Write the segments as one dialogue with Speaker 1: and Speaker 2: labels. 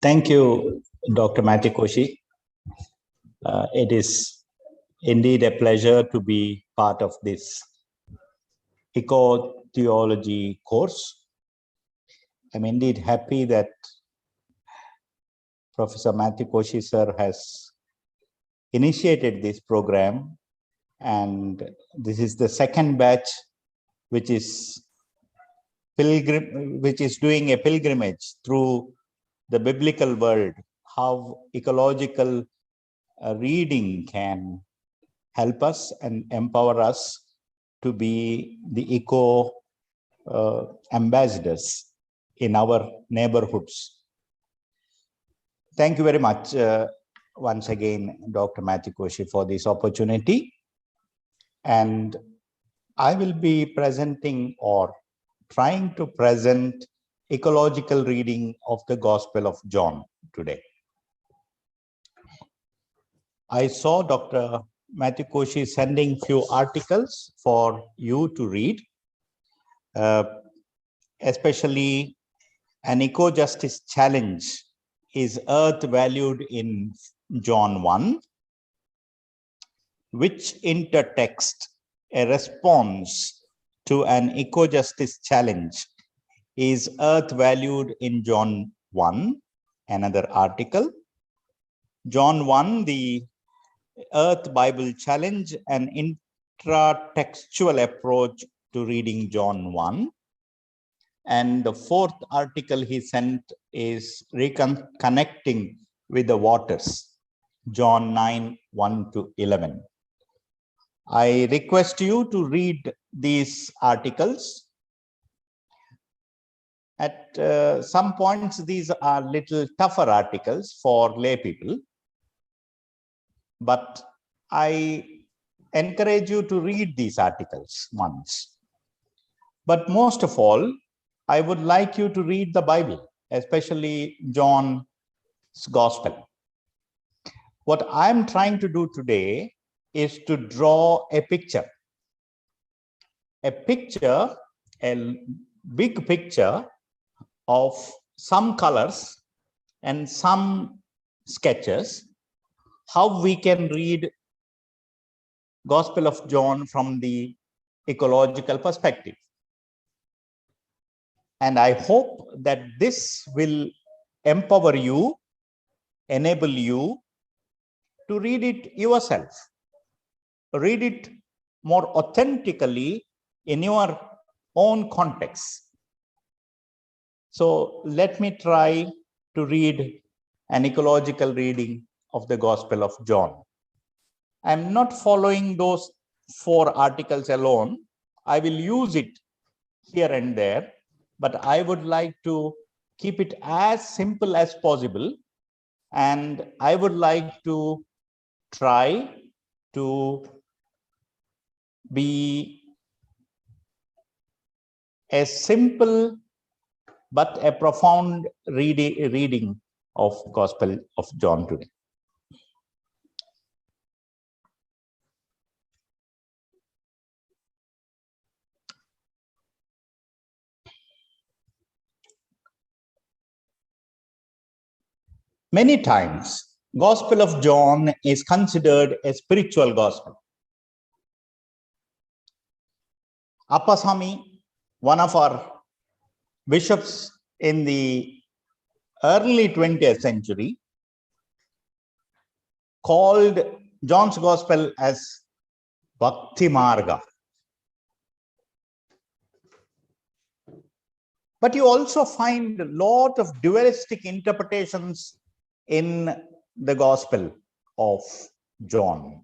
Speaker 1: Thank you, Dr. Matikoshi. It is indeed a pleasure to be part of this Eco-Theology course. I'm indeed happy that Professor Matikoshi sir has initiated this program, and this is the second batch which is doing a pilgrimage through the biblical world, how ecological reading can help us and empower us to be the eco ambassadors in our neighborhoods. Thank you very much once again, Dr. Matikoshi, for this opportunity. And I will be presenting or trying to present ecological reading of the Gospel of John today. I saw Dr. Matikoshi sending few articles for you to read, especially an eco-justice challenge. Is earth valued in John 1, which intertext a response to an eco-justice challenge? Is earth valued in John 1? Another article. John 1, the Earth Bible Challenge, an intratextual approach to reading John 1. And the fourth article he sent is Connecting with the Waters, John 9, 1 to 11. I request you to read these articles. At some points, these are little tougher articles for lay people, but I encourage you to read these articles once. But most of all, I would like you to read the Bible, especially John's Gospel. What I'm trying to do today is to draw a picture, a big picture of some colors and some sketches, how we can read Gospel of John from the ecological perspective. And I hope that this will empower you, enable you to read it yourself, read it more authentically in your own context. So let me try to read an ecological reading of the Gospel of John. I'm not following those 4 articles alone. I will use it here and there, but I would like to keep it as simple as possible. And I would like to try to be a simple but a profound reading of Gospel of John today. Many times, Gospel of John is considered a spiritual gospel. Appasamy, one of our bishops in the early 20th century, called John's Gospel as Bhakti Marga. But you also find a lot of dualistic interpretations in the Gospel of John.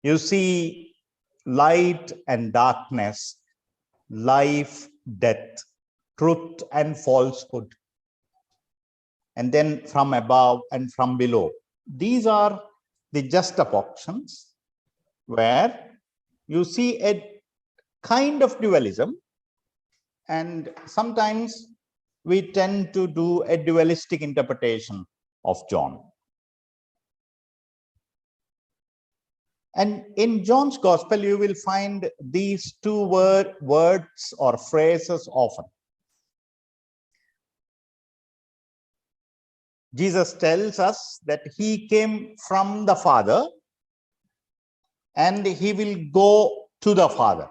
Speaker 1: You see light and darkness, life, death, truth and falsehood, and then from above and from below. These are the juxtapositions where you see a kind of dualism, and sometimes we tend to do a dualistic interpretation of John. And in John's Gospel, you will find these 2 words or phrases often. Jesus tells us that he came from the Father and he will go to the Father.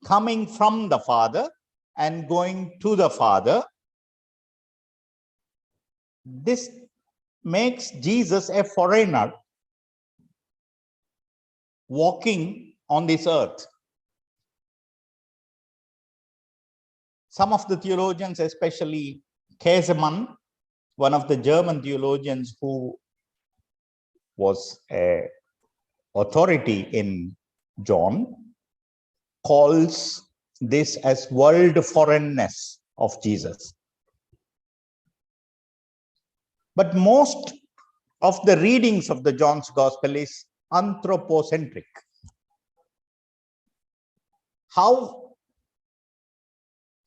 Speaker 1: Coming from the Father and going to the Father. This makes Jesus a foreigner walking on this earth. Some of the theologians, especially Käsemann, one of the German theologians who was an authority in John, calls this as world foreignness of Jesus. But most of the readings of the John's Gospel is anthropocentric. How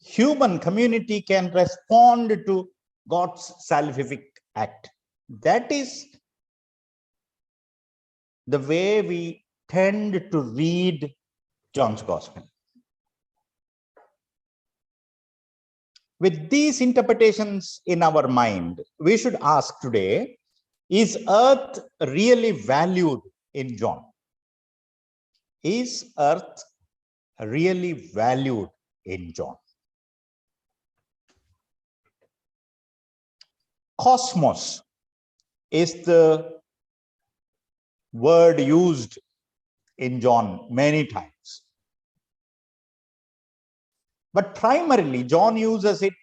Speaker 1: human community can respond to God's salvific act. That is the way we tend to read John's Gospel. With these interpretations in our mind, we should ask today, is earth really valued in John? Is earth really valued in John? Cosmos is the word used in John many times. But primarily, John uses it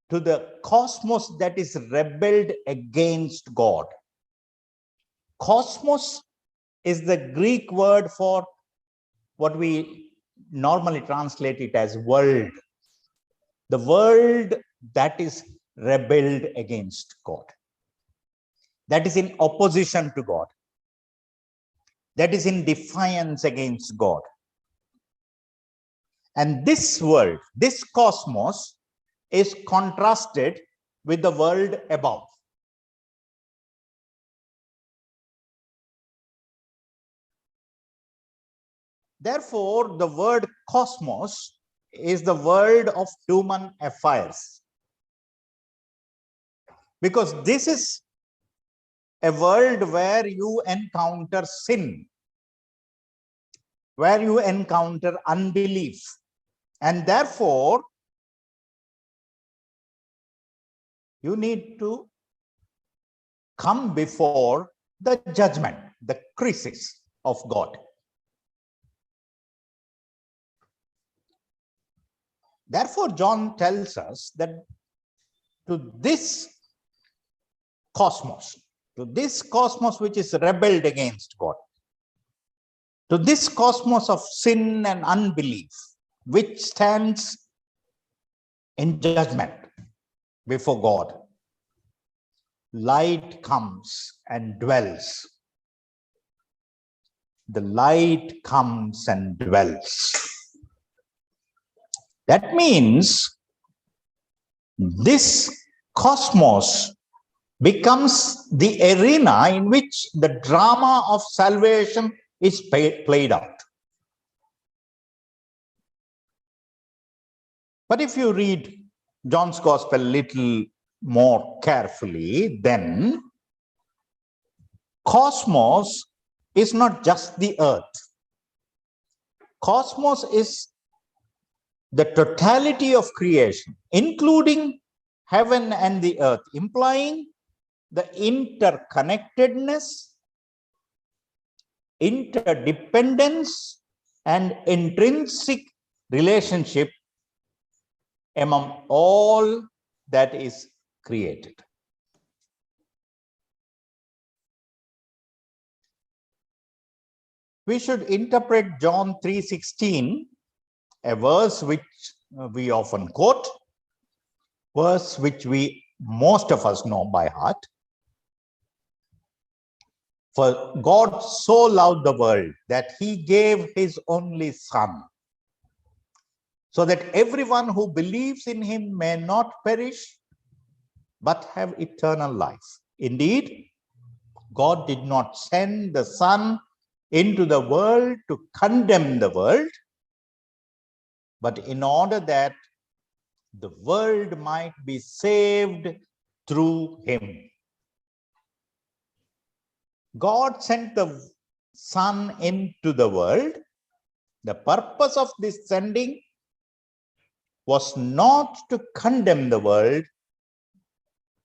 Speaker 1: to the cosmos that is rebelled against God. Cosmos is the Greek word for what we normally translate it as world. The world that is rebelled against God. That is in opposition to God. That is in defiance against God. And this world, this cosmos, is contrasted with the world above. Therefore, the word cosmos is the world of human affairs. Because this is a world where you encounter sin, where you encounter unbelief. And therefore, you need to come before the judgment, the crisis of God. Therefore, John tells us that to this cosmos which is rebelled against God, to this cosmos of sin and unbelief, which stands in judgment before God, light comes and dwells. The light comes and dwells. That means this cosmos becomes the arena in which the drama of salvation is played out. But if you read John's Gospel a little more carefully, then cosmos is not just the earth. Cosmos is the totality of creation, including heaven and the earth, implying the interconnectedness, interdependence, and intrinsic relationship among all that is created. We should interpret John 3:16, a verse which we often quote, verse which most of us know by heart. For God so loved the world that he gave his only Son, so that everyone who believes in him may not perish, but have eternal life. Indeed, God did not send the Son into the world to condemn the world, but in order that the world might be saved through him. God sent the Son into the world. The purpose of this sending was not to condemn the world.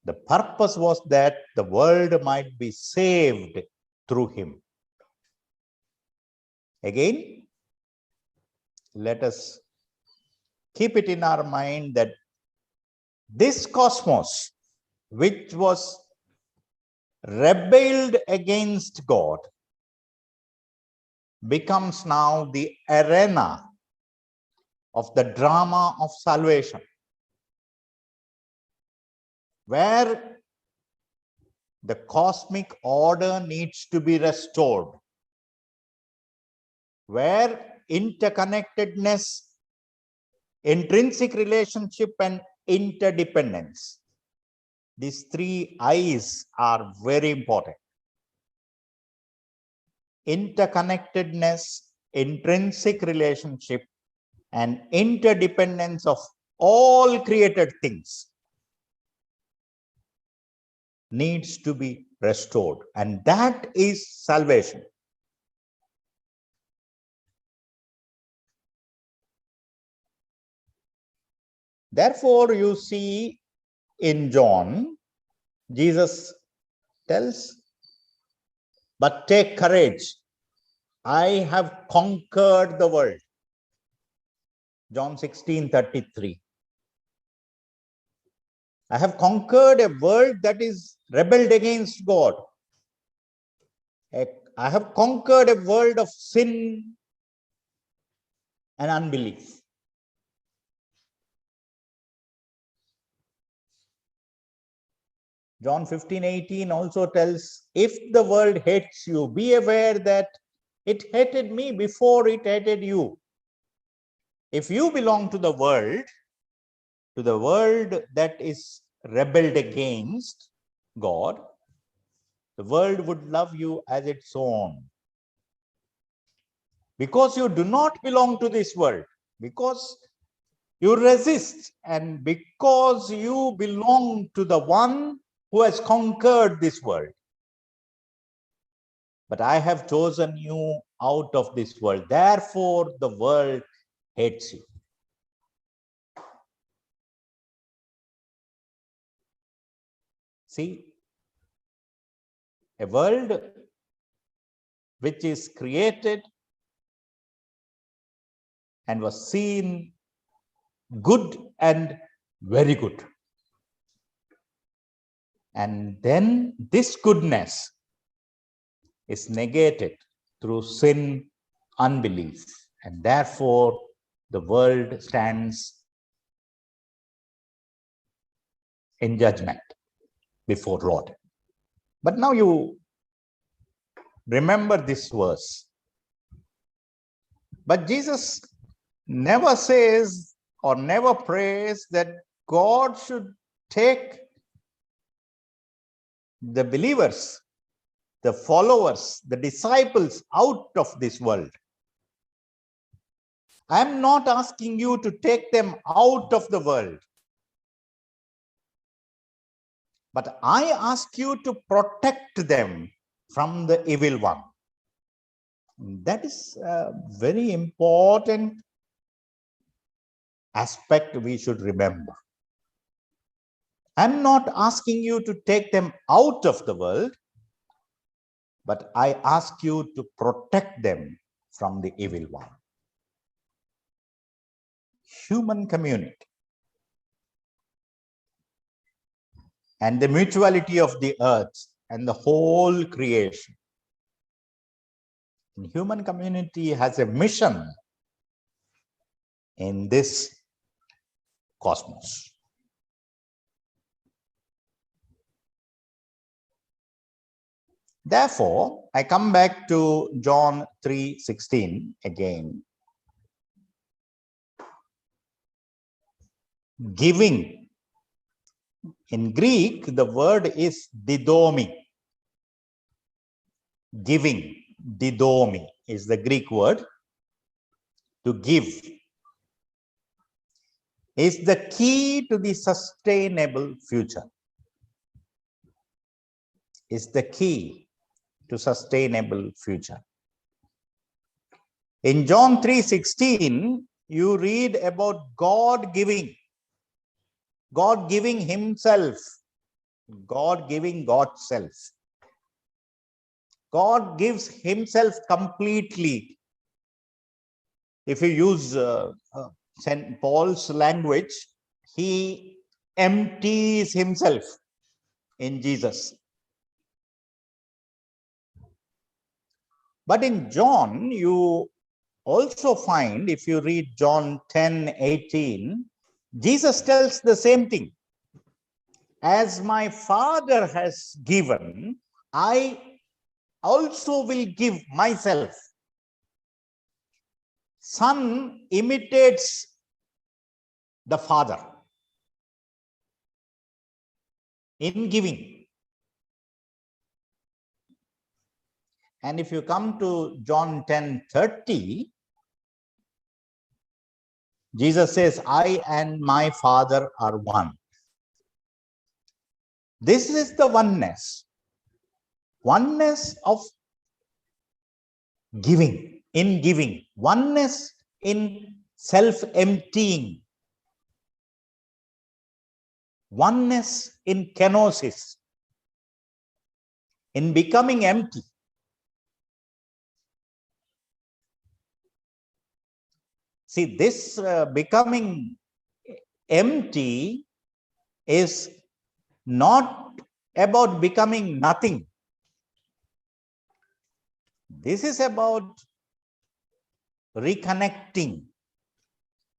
Speaker 1: The purpose was that the world might be saved through him. Again, let us keep it in our mind that this cosmos, which was rebelled against God, becomes now the arena of the drama of salvation, where the cosmic order needs to be restored, where interconnectedness, intrinsic relationship, and interdependence, these three I's are very important. Interconnectedness, intrinsic relationship, and interdependence of all created things needs to be restored, and that is salvation. Therefore, you see in John, Jesus tells, but take courage, I have conquered the world. John 16:33. I have conquered a world that is rebelled against God. I have conquered a world of sin and unbelief. John 15:18 also tells, if the world hates you, be aware that it hated me before it hated you. If you belong to the world that is rebelled against God, the world would love you as its own. Because you do not belong to this world, because you resist, and because you belong to the one who has conquered this world. But I have chosen you out of this world. Therefore, the world hates you. See, a world which is created and was seen good and very good. And then this goodness is negated through sin, unbelief, and therefore the world stands in judgment before Lord. But now you remember this verse. But Jesus never says or never prays that God should take the believers, the followers, the disciples out of this world. I am not asking you to take them out of the world, but I ask you to protect them from the evil one. That is a very important aspect we should remember. I'm not asking you to take them out of the world, but I ask you to protect them from the evil one. Human community and the mutuality of the earth and the whole creation. And human community has a mission in this cosmos. Therefore, I come back to John 3:16 again. Giving. In Greek, the word is didomi. Giving, didomi, is the Greek word to give. is the key to the sustainable future. Is the key to sustainable future. In John 3:16, you read about God giving himself, God giving God's self. God gives himself completely. If you use St. Paul's language, he empties himself in Jesus. But in John, you also find, if you read John 10:18, Jesus tells the same thing. As my Father has given, I also will give myself. Son imitates the Father in giving. And if you come to John 10:30, Jesus says, I and my Father are one. This is the oneness of giving, in giving, oneness in self-emptying, oneness in kenosis, in becoming empty. See, this becoming empty is not about becoming nothing. This is about reconnecting,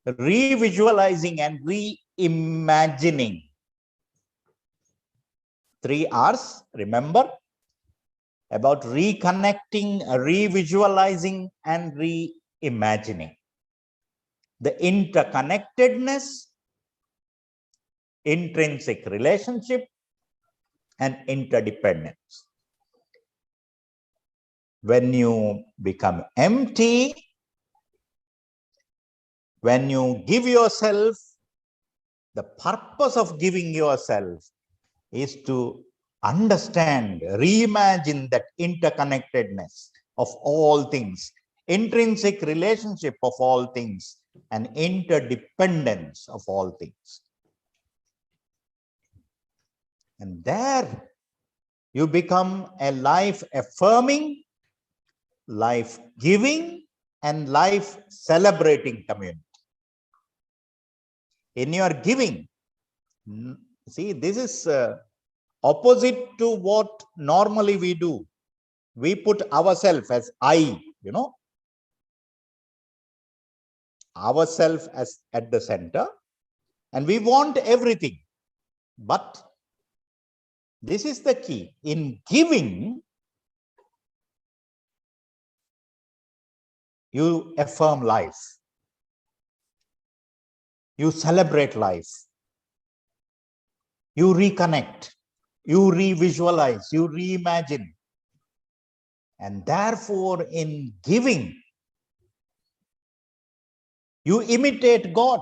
Speaker 1: revisualizing, and reimagining. 3 R's, remember, about reconnecting, revisualizing, and reimagining. The interconnectedness, intrinsic relationship, and interdependence. When you become empty, when you give yourself, the purpose of giving yourself is to understand, reimagine that interconnectedness of all things, intrinsic relationship of all things, and interdependence of all things. And there you become a life-affirming, life-giving, and life-celebrating community. In your giving, see, this is opposite to what normally we do. We put ourselves as I, ourselves as at the center, and we want everything. But this is the key. In giving, you affirm life. You celebrate life. You reconnect. You revisualize. You reimagine. And therefore, in giving, you imitate God.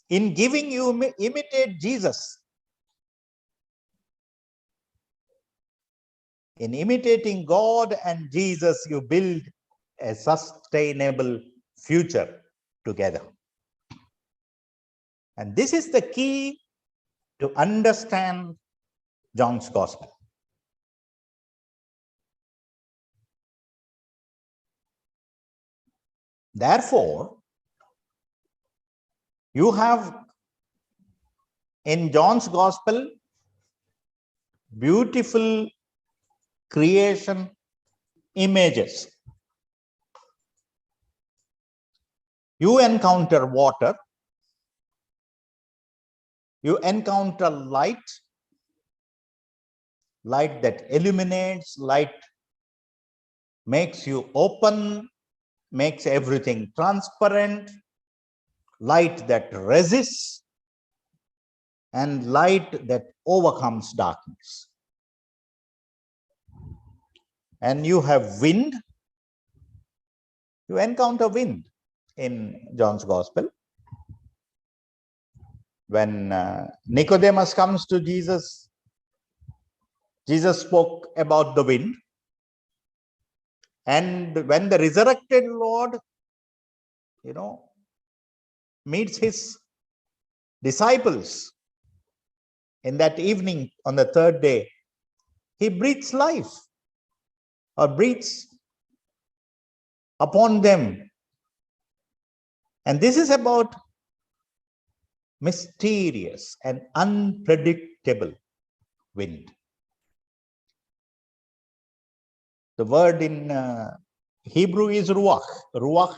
Speaker 1: In giving, you imitate Jesus. In imitating God and Jesus, you build a sustainable future together. And this is the key to understand John's Gospel. Therefore, you have in John's Gospel beautiful creation images. You encounter water, you encounter light that illuminates, light makes you open, makes everything transparent, light that resists, and light that overcomes darkness. And you have wind, you encounter wind. in John's Gospel. When Nicodemus comes to Jesus, Jesus spoke about the wind. And when the resurrected Lord, meets his disciples in that evening on the third day, he breathes life or breathes upon them. And this is about mysterious and unpredictable wind. The word in Hebrew is ruach. Ruach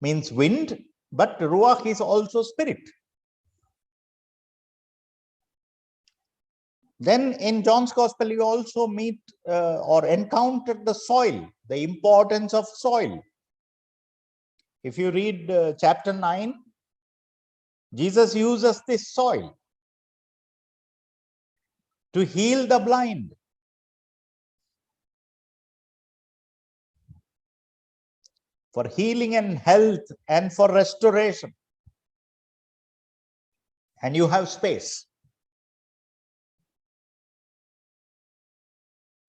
Speaker 1: means wind, but ruach is also spirit. Then in John's Gospel, you also meet or encounter the soil, the importance of soil. If you read chapter 9, Jesus uses this soil to heal the blind, for healing and health and for restoration. And you have space.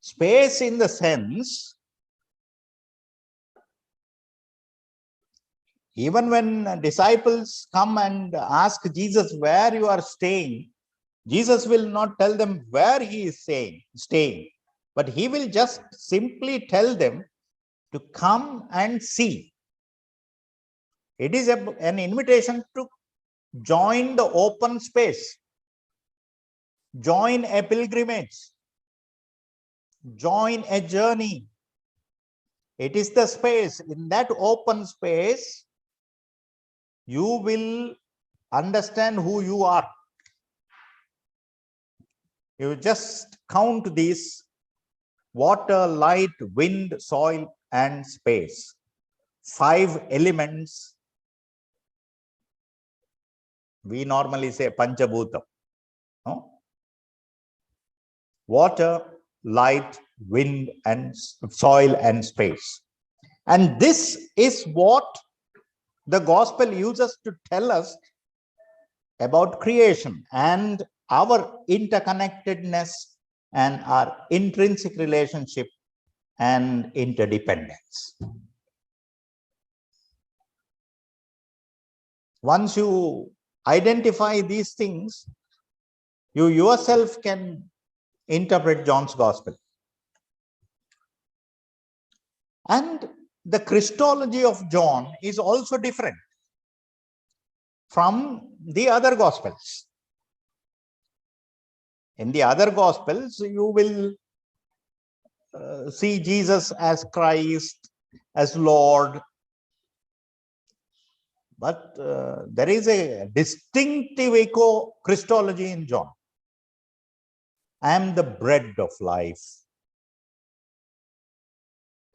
Speaker 1: Space in the sense, even when disciples come and ask Jesus where you are staying, Jesus will not tell them where he is staying, but he will just simply tell them to come and see. It is an invitation to join the open space, join a pilgrimage, join a journey. It is the space. In that open space, you will understand who you are. You just count these: water, light, wind, soil, and space. 5 elements. We normally say Panchabhutam. No? Water, light, wind, and soil and space. And this is what the gospel uses to tell us about creation and our interconnectedness and our intrinsic relationship and interdependence. Once you identify these things, you yourself can interpret John's Gospel. And the Christology of John is also different from the other Gospels. In the other Gospels, you will see Jesus as Christ, as Lord. But there is a distinctive Eco-Christology in John. I am the bread of life.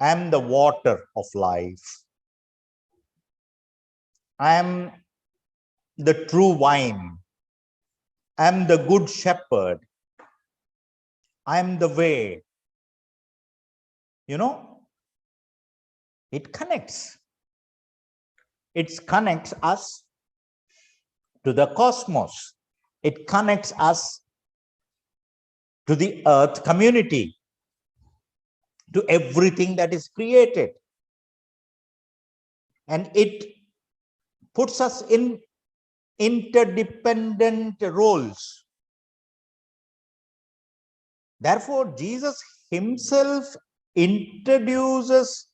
Speaker 1: I am the water of life. I am the true vine. I am the good shepherd. I am the way. It connects. It connects us to the cosmos. It connects us to the earth community, to everything that is created. And it puts us in interdependent roles. Therefore, Jesus himself introduces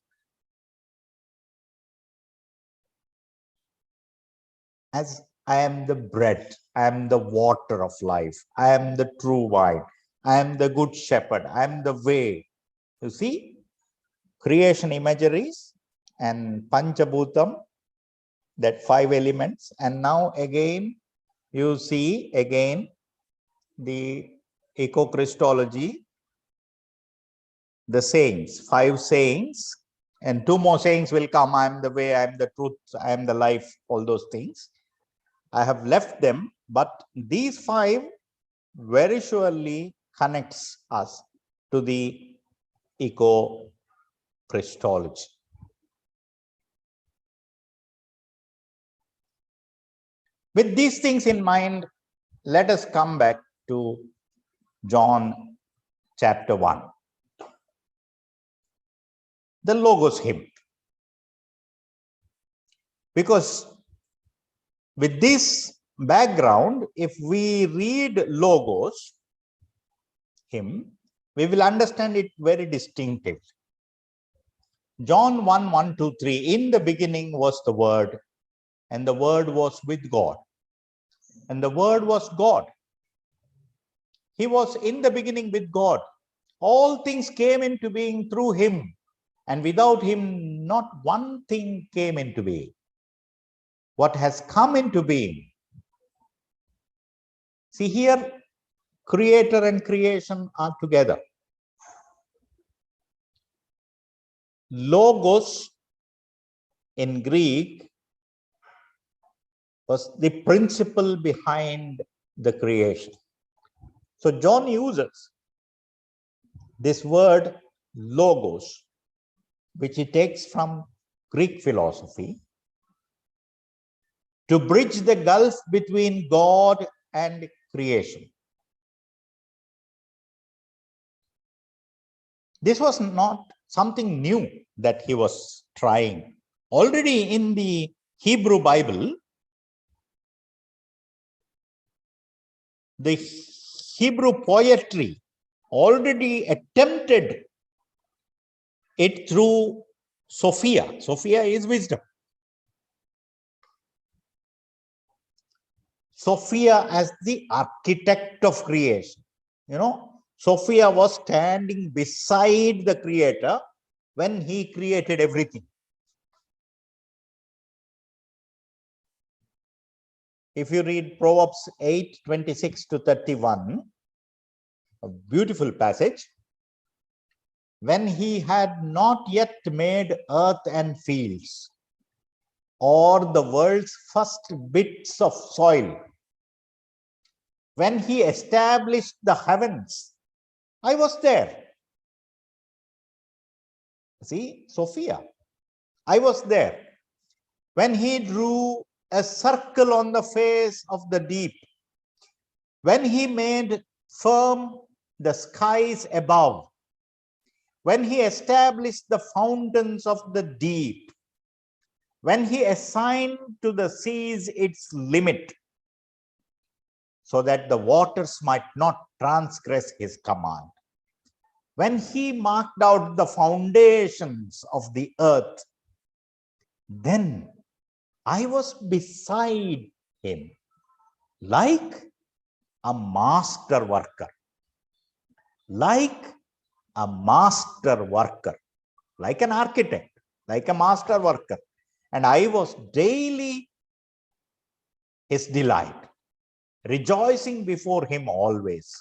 Speaker 1: as I am the bread, I am the water of life, I am the true vine, I am the good shepherd, I am the way. You see, creation imageries and Panchabhutam, that 5 elements. And now again, you see again the Eco-Christology, the sayings, 5 sayings, and 2 more sayings will come. I am the way, I am the truth, I am the life, all those things. I have left them, but these 5 very surely connects us to the Eco-Christology. With these things in mind, let us come back to John chapter 1. The Logos hymn. Because with this background, if we read Logos hymn, we will understand it very distinctively. John 1, 1, 2, 3, in the beginning was the Word, and the Word was with God, and the Word was God. He was in the beginning with God. All things came into being through him, and without him, not one thing came into being. What has come into being? See here, creator and creation are together. Logos in Greek was the principle behind the creation. So John uses this word logos, which he takes from Greek philosophy, to bridge the gulf between God and creation. This was not something new that he was trying. Already in the Hebrew Bible, the Hebrew poetry already attempted it through Sophia. Sophia is wisdom. Sophia as the architect of creation. You know, Sophia was standing beside the Creator when he created everything. If you read Proverbs 8, 26 to 31, a beautiful passage, when he had not yet made earth and fields, or the world's first bits of soil, when he established the heavens, I was there. See, Sophia, I was there. When he drew a circle on the face of the deep, when he made firm the skies above, when he established the fountains of the deep, when he assigned to the seas its limit, so that the waters might not transgress his command, when he marked out the foundations of the earth, then I was beside him like a master worker, like a master worker, like an architect, like a master worker. And I was daily his delight, rejoicing before him always,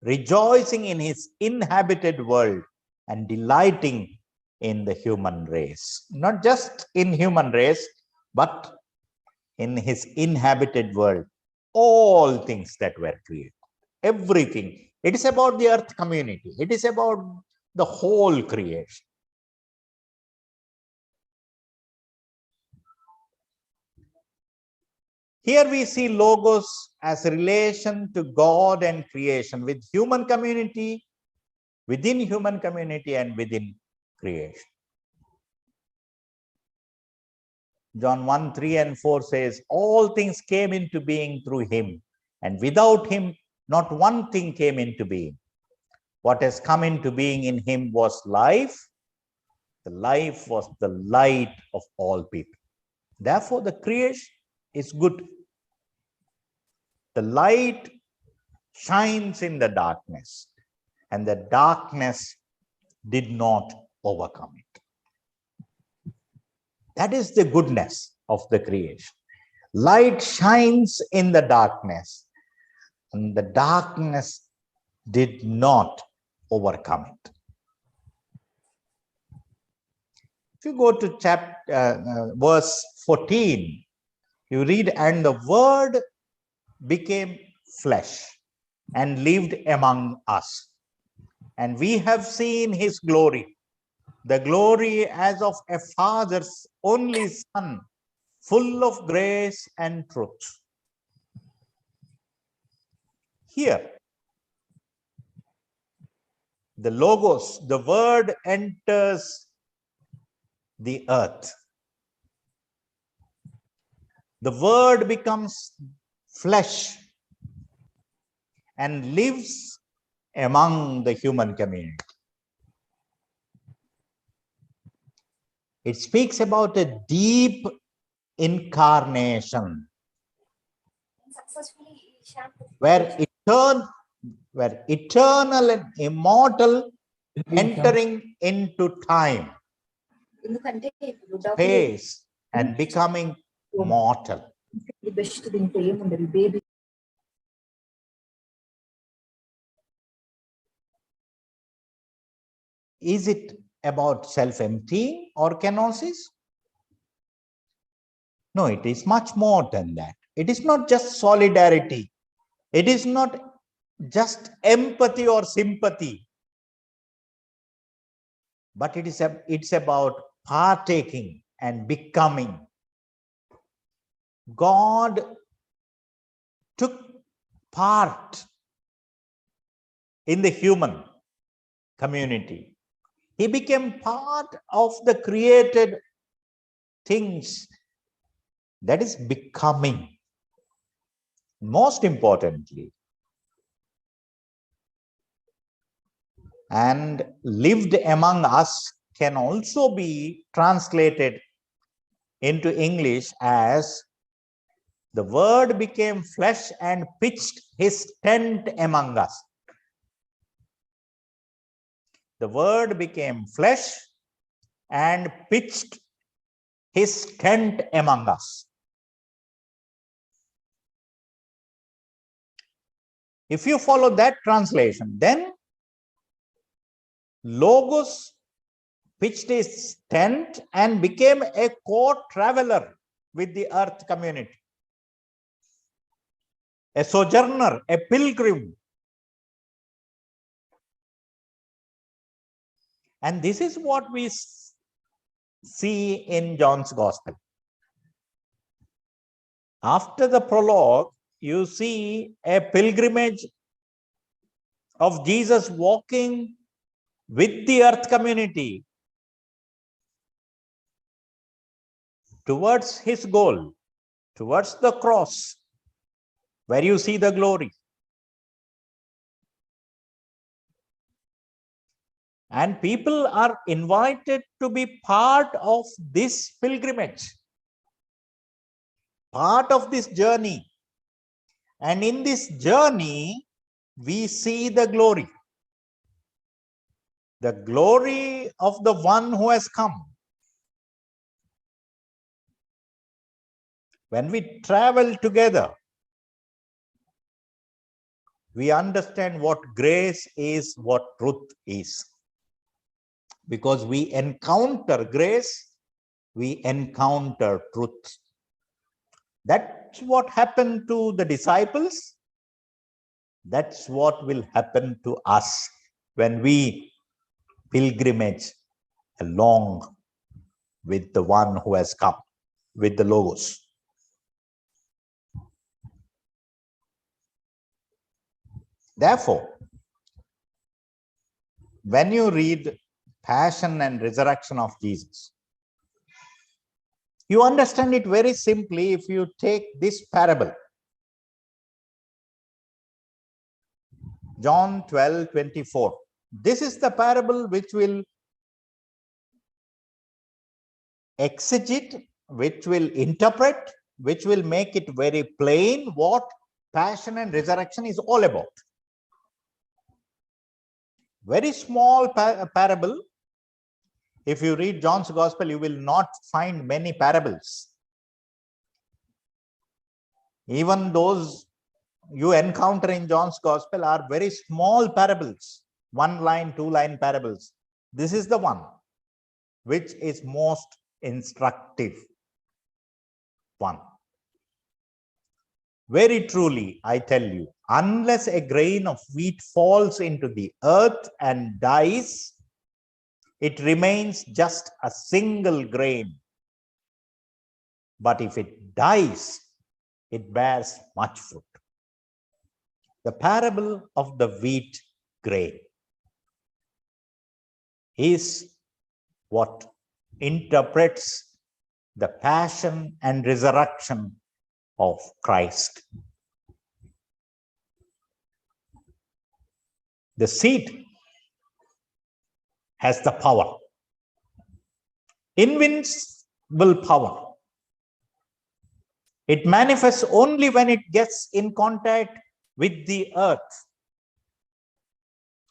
Speaker 1: rejoicing in his inhabited world and delighting in the human race. Not just in human race, but in his inhabited world, all things that were created, everything. It is about the earth community. It is about the whole creation. Here we see Logos as a relation to God and creation, with human community, within human community, and within creation. John 1, 3 and 4 says, all things came into being through him, and without him, not one thing came into being. What has come into being in him was life. The life was the light of all people. Therefore, the creation is good. The light shines in the darkness, and the darkness did not overcome it. That is the goodness of the creation. Light shines in the darkness, and the darkness did not overcome it. If you go to verse 14, you read, and the word became flesh and lived among us, and we have seen his glory, the glory as of a father's only son, full of grace and truth. here. The Logos, the word enters the earth. The word becomes flesh and lives among the human community. It speaks about a deep incarnation where eternal and immortal entering into time, space, and becoming mortal. Is it about self-emptying or kenosis? No, it is much more than that. It is not just solidarity. It is not just empathy or sympathy. But it's about partaking and becoming. God took part in the human community. He became part of the created things. That is becoming. Most importantly, and lived among us can also be translated into English as the word became flesh and pitched his tent among us. The word became flesh and pitched his tent among us. If you follow that translation, then Logos pitched his tent and became a co-traveler with the earth community, a sojourner, a pilgrim. And this is what we see in John's Gospel. After the prologue, you see a pilgrimage of Jesus walking with the earth community towards his goal, towards the cross, where you see the glory. And people are invited to be part of this pilgrimage, part of this journey. And in this journey, we see the glory of the one who has come. When we travel together, we understand what grace is, what truth is. Because we encounter grace, we encounter truth. That's what happened to the disciples. That's what will happen to us when we pilgrimage along with the one who has come, with the Logos. Therefore, when you read Passion and Resurrection of Jesus, you understand it very simply if you take this parable. John 12:24. This is the parable which will exegete, which will interpret, which will make it very plain what passion and resurrection is all about. Very small parable. If you read John's Gospel, you will not find many parables. Even those you encounter in John's Gospel are very small parables, 1 line, 2 line parables. This is the one which is most instructive one. Very truly, I tell you, unless a grain of wheat falls into the earth and dies, it remains just a single grain. But if it dies, it bears much fruit. The parable of the wheat grain is what interprets the passion and resurrection of Christ. The seed has the power, invincible power. It manifests only when it gets in contact with the earth.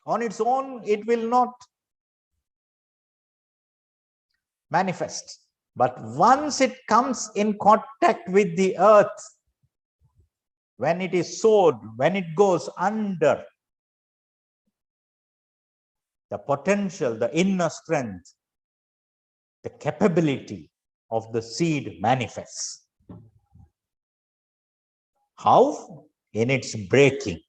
Speaker 1: On its own, it will not manifest. But once it comes in contact with the earth, when it is sowed, when it goes under, the potential, the inner strength, the capability of the seed manifests. How? In its breaking.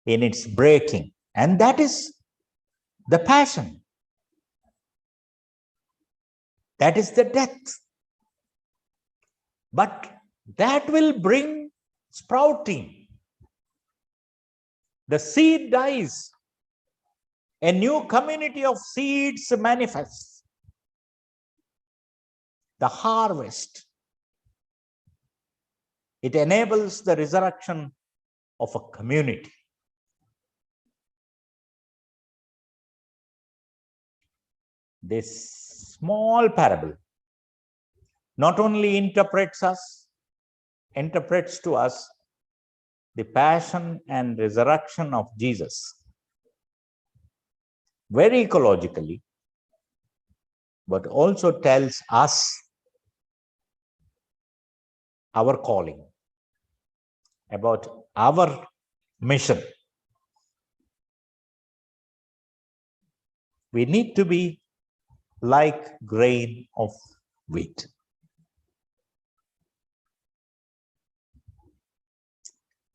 Speaker 1: In its breaking. And that is the passion. That is the death. But that will bring sprouting. The seed dies. A new community of seeds manifests. The harvest. It enables the resurrection of a community. This small parable not only interprets to us the passion and resurrection of Jesus very ecologically, but also tells us our calling, about our mission. We need to be like grain of wheat.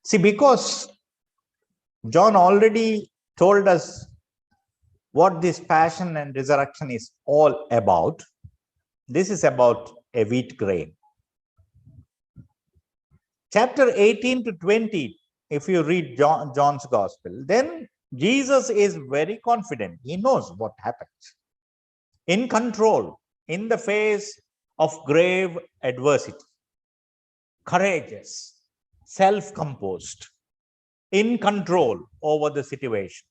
Speaker 1: See, because John already told us what this passion and resurrection is all about. This is about a wheat grain. Chapter 18 to 20, if you read John's Gospel, then Jesus is very confident. He knows what happens. In control, in the face of grave adversity, courageous, self-composed, in control over the situation.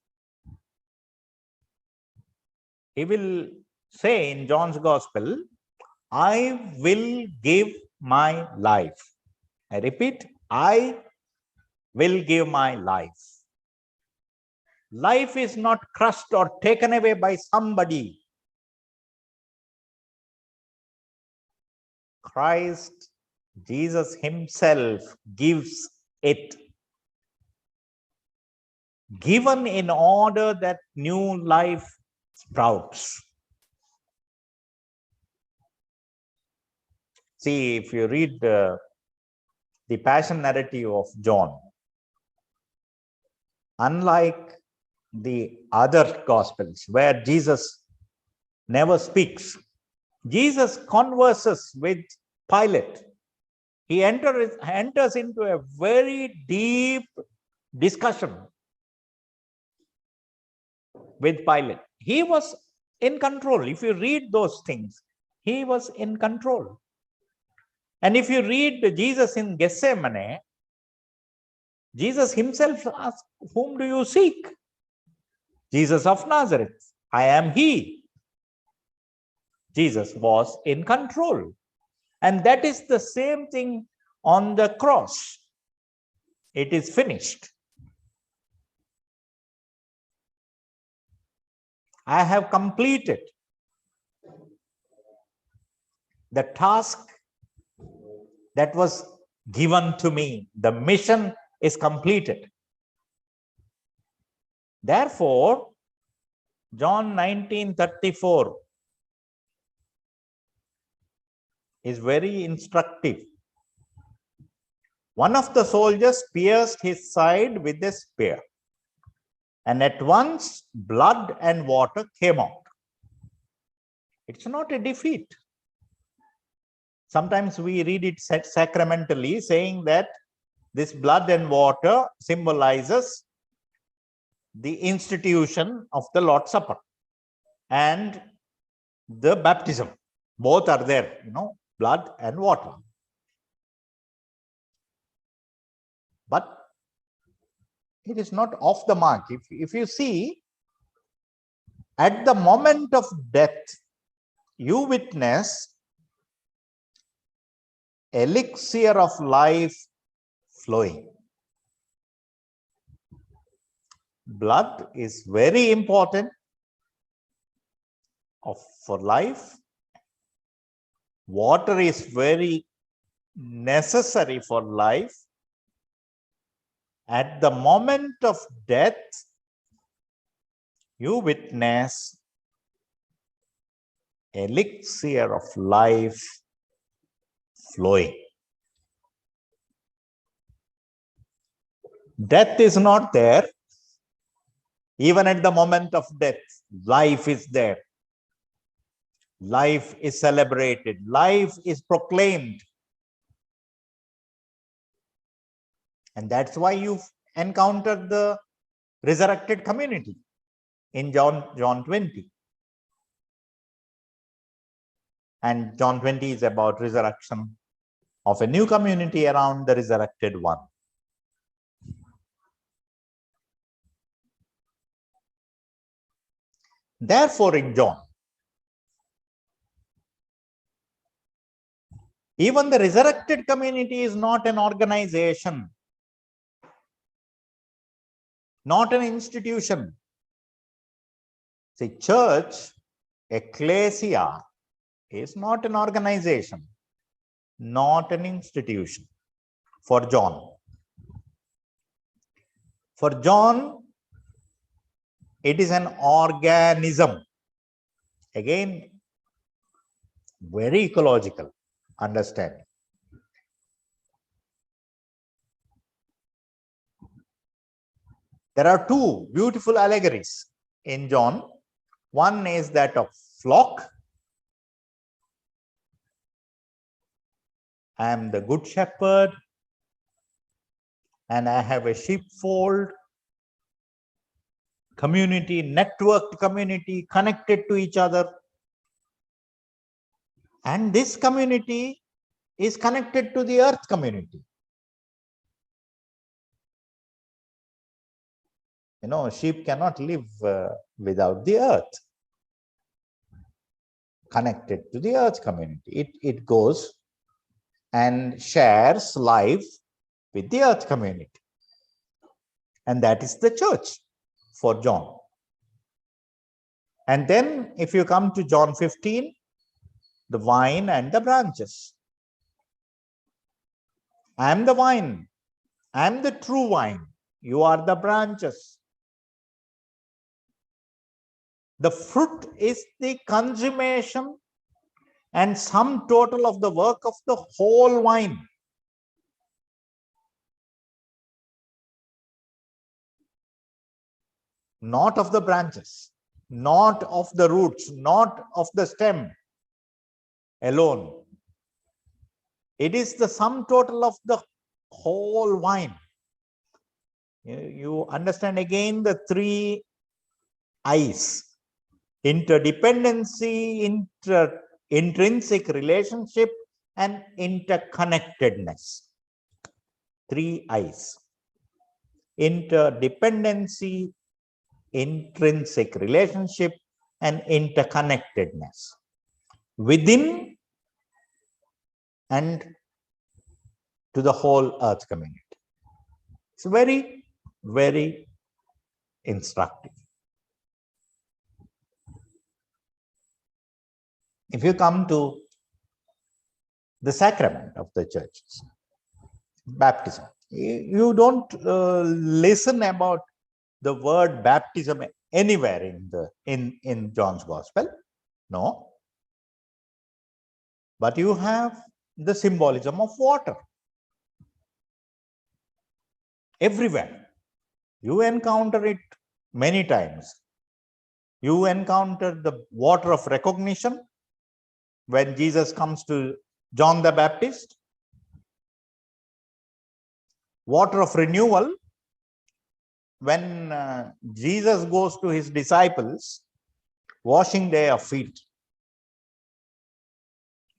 Speaker 1: He will say in John's Gospel, I will give my life. I repeat, I will give my life. Life is not crushed or taken away by somebody. Christ, Jesus himself gives it. Given in order that new life sprouts. See, if you read the passion narrative of John, unlike the other Gospels where Jesus never speaks, Jesus converses with Pilate. He enters into a very deep discussion with Pilate. He was in control. If you read those things, he was in control. And if you read Jesus in Gethsemane, Jesus himself asked, whom do you seek? Jesus of Nazareth. I am he. Jesus was in control. And that is the same thing on the cross. It is finished. I have completed the task that was given to me. The mission is completed. Therefore, John 19:34 is very instructive. One of the soldiers pierced his side with a spear, and at once blood and water came out. It's not a defeat. Sometimes we read it sacramentally, saying that This blood and water symbolizes the institution of the Lord's Supper and the baptism. Both are there, blood and water. But it is not off the mark. If you see, at the moment of death, you witness elixir of life flowing. Blood is very important for life. Water is very necessary for life. At the moment of death, you witness elixir of life flowing. Death is not there. Even at the moment of death, life is there. Life is celebrated. Life is proclaimed. And that's why you encounter the resurrected community in John 20. And John 20 is about resurrection of a new community around the resurrected one. Therefore, in John, even the resurrected community is not an organization, not an institution. See, church, ecclesia, is not an organization, not an institution for John. For John, it is an organism. Again, very ecological understanding. There are two beautiful allegories in John. One is that of flock. I am the good shepherd, and I have a sheepfold. Community, networked community, connected to each other. And this community is connected to the earth community. Sheep cannot live without the earth. Connected to the earth community. It goes and shares life with the earth community. And that is the church for John. And then if you come to John 15, the vine and the branches. I am the vine. I am the true vine. You are the branches. The fruit is the consummation and sum total of the work of the whole vine. Not of the branches, not of the roots, not of the stem alone. It is the sum total of the whole vine. You understand again the three I's: interdependency, intrinsic relationship, and interconnectedness. Three I's: interdependency, intrinsic relationship, and interconnectedness within and to the whole earth community. It's very, very instructive. If you come to the sacrament of the churches, baptism, you don't listen about the word baptism anywhere in John's Gospel. No. But you have the symbolism of water. Everywhere. You encounter it many times. You encounter the water of recognition when Jesus comes to John the Baptist. Water of renewal, when Jesus goes to his disciples, washing their feet.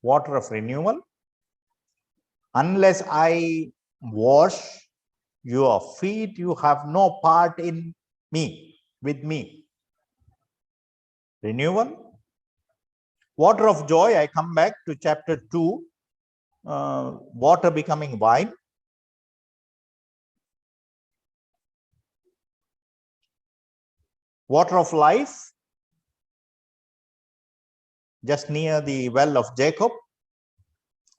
Speaker 1: Water of renewal. Unless I wash your feet, you have no part in me, with me. Renewal. Water of joy, I come back to chapter 2, water becoming wine. Water of life, just near the well of Jacob,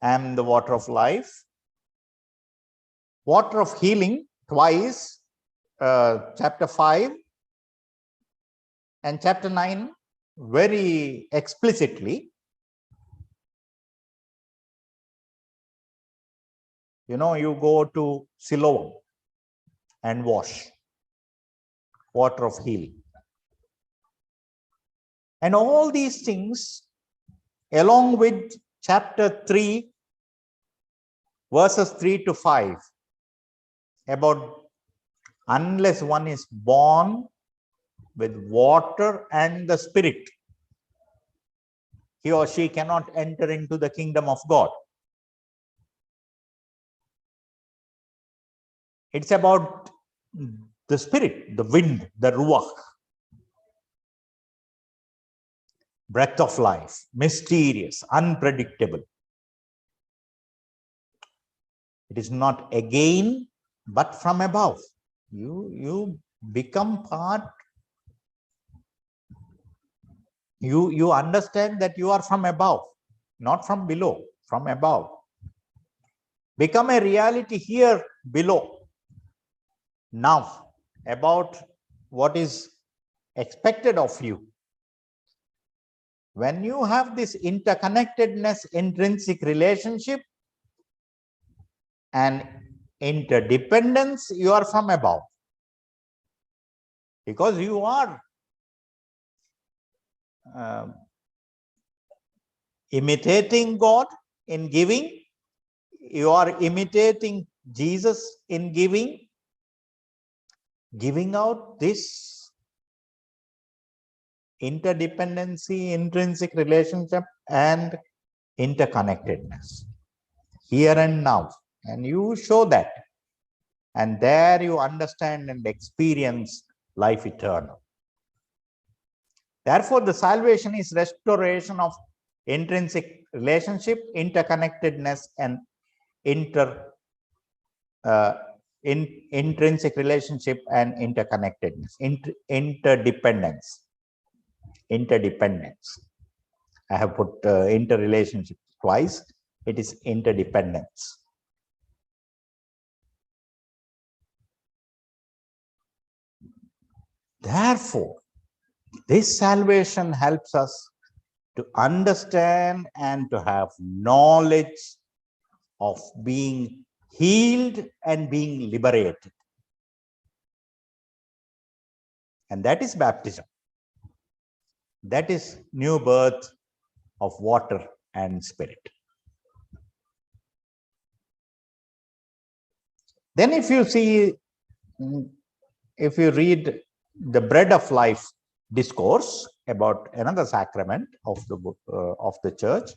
Speaker 1: I am the water of life. Water of healing, twice, chapter 5 and chapter 9, very explicitly. You know, you go to Siloam and wash. Water of healing. And all these things, along with chapter 3, verses 3 to 5, about unless one is born with water and the Spirit, he or she cannot enter into the kingdom of God. It's about the Spirit, the wind, the ruach, breath of life, mysterious, unpredictable. It is not again, but from above. You become part. You understand that you are from above, not from below, from above. Become a reality here below. Now, about what is expected of you. When you have this interconnectedness, intrinsic relationship, and interdependence, you are from above. Because you are imitating God in giving, you are imitating Jesus in giving out this interdependency, intrinsic relationship, and interconnectedness here and now. And you show that. And there you understand and experience life eternal. Therefore, the salvation is restoration of intrinsic relationship, interconnectedness, and intrinsic relationship and interconnectedness, interdependence. I have put interrelationship twice. It is interdependence. Therefore, this salvation helps us to understand and to have knowledge of being healed and being liberated. And that is baptism. That is new birth of water and Spirit. Then if you see, if you read the bread of life discourse about another sacrament of the church,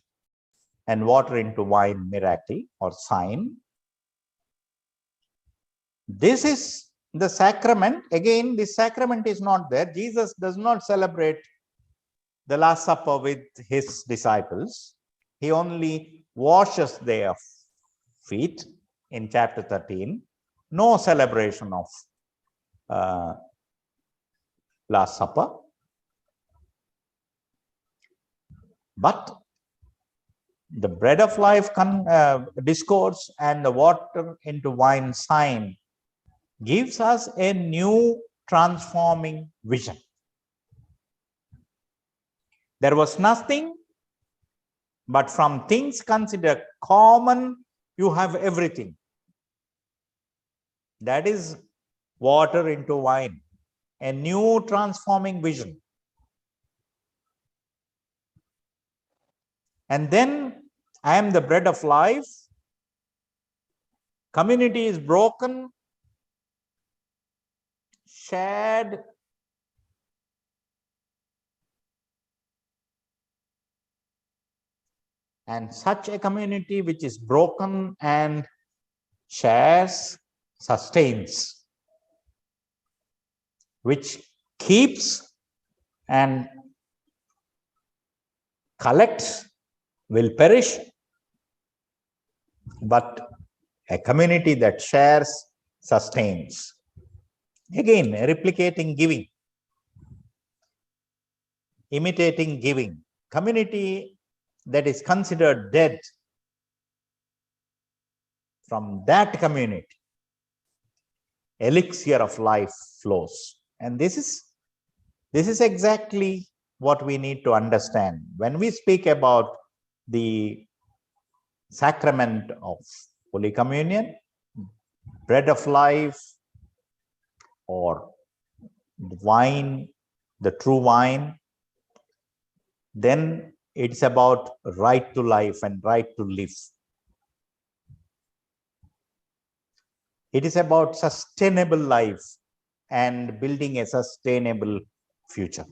Speaker 1: and water into wine miracle or sign, this is the sacrament. Again, this sacrament is not there. Jesus does not celebrate the Last Supper with his disciples. He only washes their feet in chapter 13. No celebration of Last Supper. But the bread of life discourse and the water into wine sign gives us a new transforming vision. There was nothing, but from things considered common, you have everything. That is water into wine, a new transforming vision. And then I am the bread of life. Community is broken, shared, and such a community which is broken and shares, sustains, which keeps and collects will perish, but a community that shares sustains. Again, replicating giving, imitating giving. Community that is considered dead, from that community, elixir of life flows. And this is exactly what we need to understand. When we speak about the sacrament of Holy Communion, bread of life, or wine, the true wine, then it's about right to life and right to live. It is about sustainable life and building a sustainable future.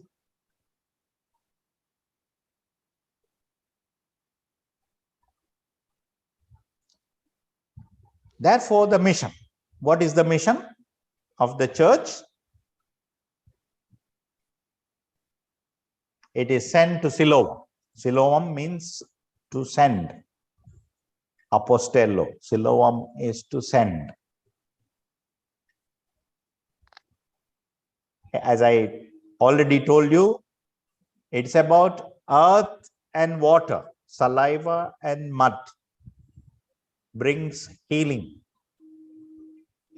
Speaker 1: Therefore, the mission. What is the mission of the church? It is sent to Siloam. Siloam means to send. Apostello. Siloam is to send. As I already told you, it's about earth and water, saliva and mud brings healing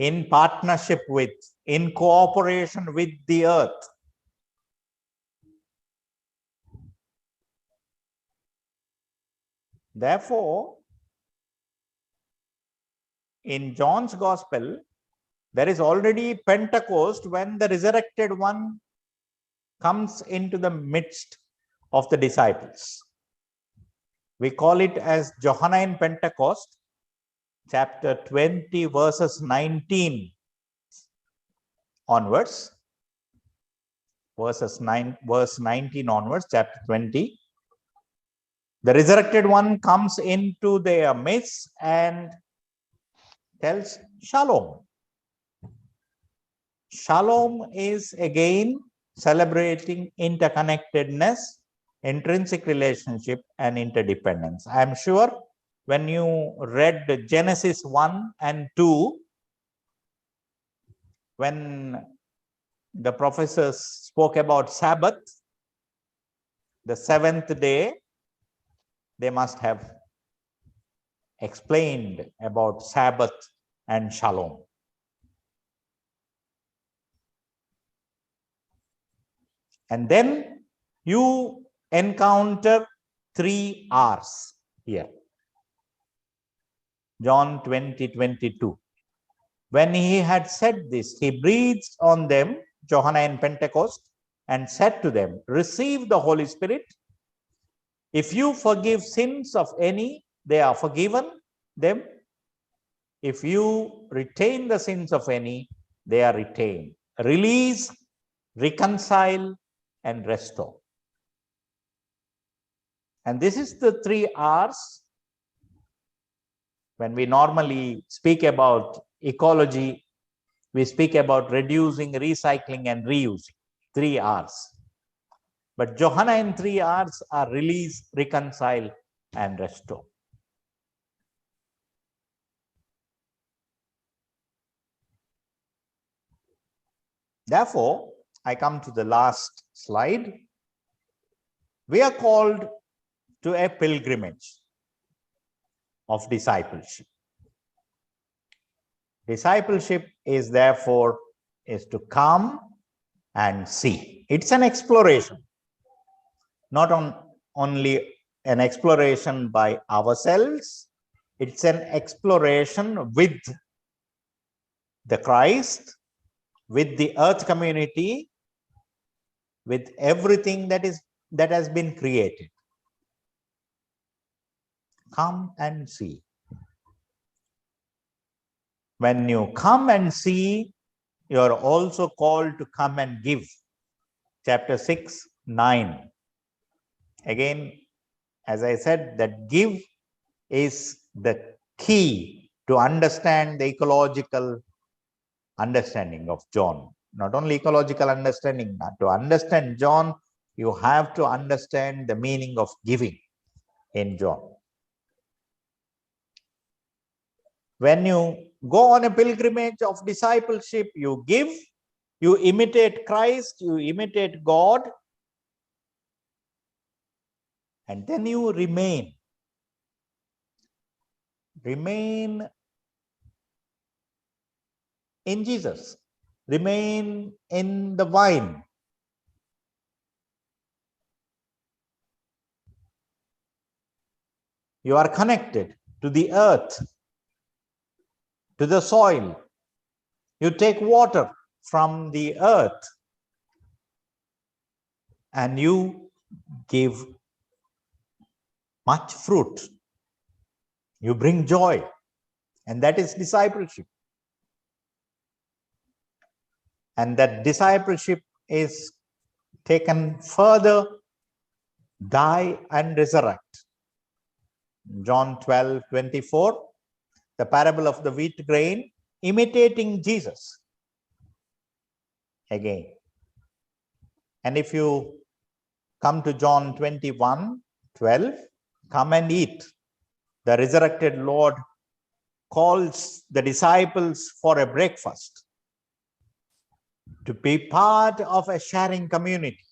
Speaker 1: in partnership with, in cooperation with the earth. Therefore, in John's Gospel, there is already Pentecost when the resurrected one comes into the midst of the disciples. We call it as Johannine Pentecost, chapter 20, verses 19 onwards. Verse 19 onwards, chapter 20. The resurrected one comes into their midst and tells Shalom. Shalom is again celebrating interconnectedness, intrinsic relationship, and interdependence. I am sure when you read Genesis 1 and 2, when the professors spoke about Sabbath, the seventh day, they must have explained about Sabbath and Shalom. And then you encounter 3 R's here. John 20:22. When he had said this, he breathed on them, Johannine Pentecost, and said to them, receive the Holy Spirit. If you forgive sins of any, they are forgiven them. If you retain the sins of any, they are retained. Release, reconcile, and restore. And this is the 3 R's. When we normally speak about ecology, we speak about reducing, recycling, and reusing. 3 R's. But Johannine 3 R's are release, reconcile, and restore. Therefore, I come to the last slide. We are called to a pilgrimage of discipleship. Discipleship is therefore to come and see. It's an exploration, not only an exploration by ourselves, it's an exploration with the Christ, with the earth community, with everything that has been created. Come and see. When you come and see, you are also called to come and give. Chapter 6, 9. Again, as I said, that give is the key to understand the ecological understanding of John. Not only ecological understanding, but to understand John, you have to understand the meaning of giving in John. When you go on a pilgrimage of discipleship, you give, you imitate Christ, you imitate God, and then you remain. Remain in Jesus. Remain in the vine. You are connected to the earth, to the soil. You take water from the earth and you give much fruit. You bring joy, and that is discipleship. And that discipleship is taken further, die and resurrect. John 12:24, the parable of the wheat grain, imitating Jesus. Again. And if you come to John 21:12, come and eat. The resurrected Lord calls the disciples for a breakfast, to be part of a sharing community.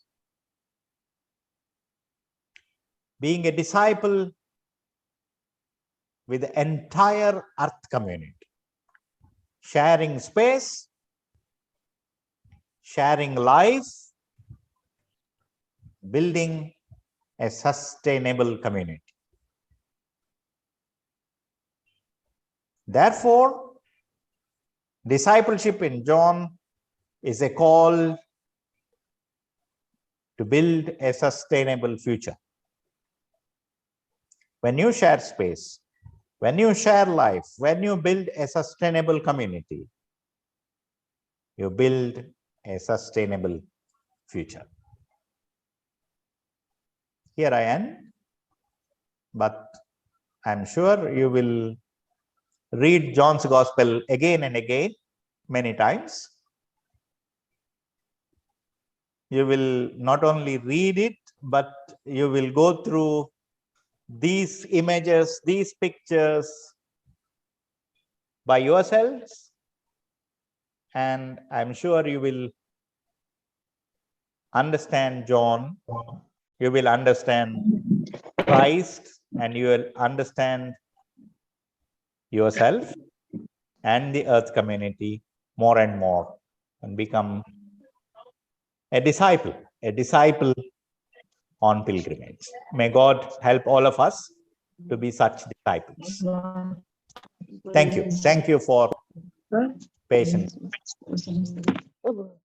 Speaker 1: Being a disciple with the entire earth community. Sharing space, sharing life, building a sustainable community. Therefore, discipleship in John is a call to build a sustainable future. When you share space, when you share life, when you build a sustainable community, you build a sustainable future. Here I am, but I'm sure you will read John's Gospel again and again, many times. You will not only read it, but you will go through these images, these pictures by yourselves, and I'm sure you will understand John, you will understand Christ, and you will understand yourself and the earth community more and more, and become a disciple on pilgrimage. May God help all of us to be such disciples. Thank you. Thank you for patience.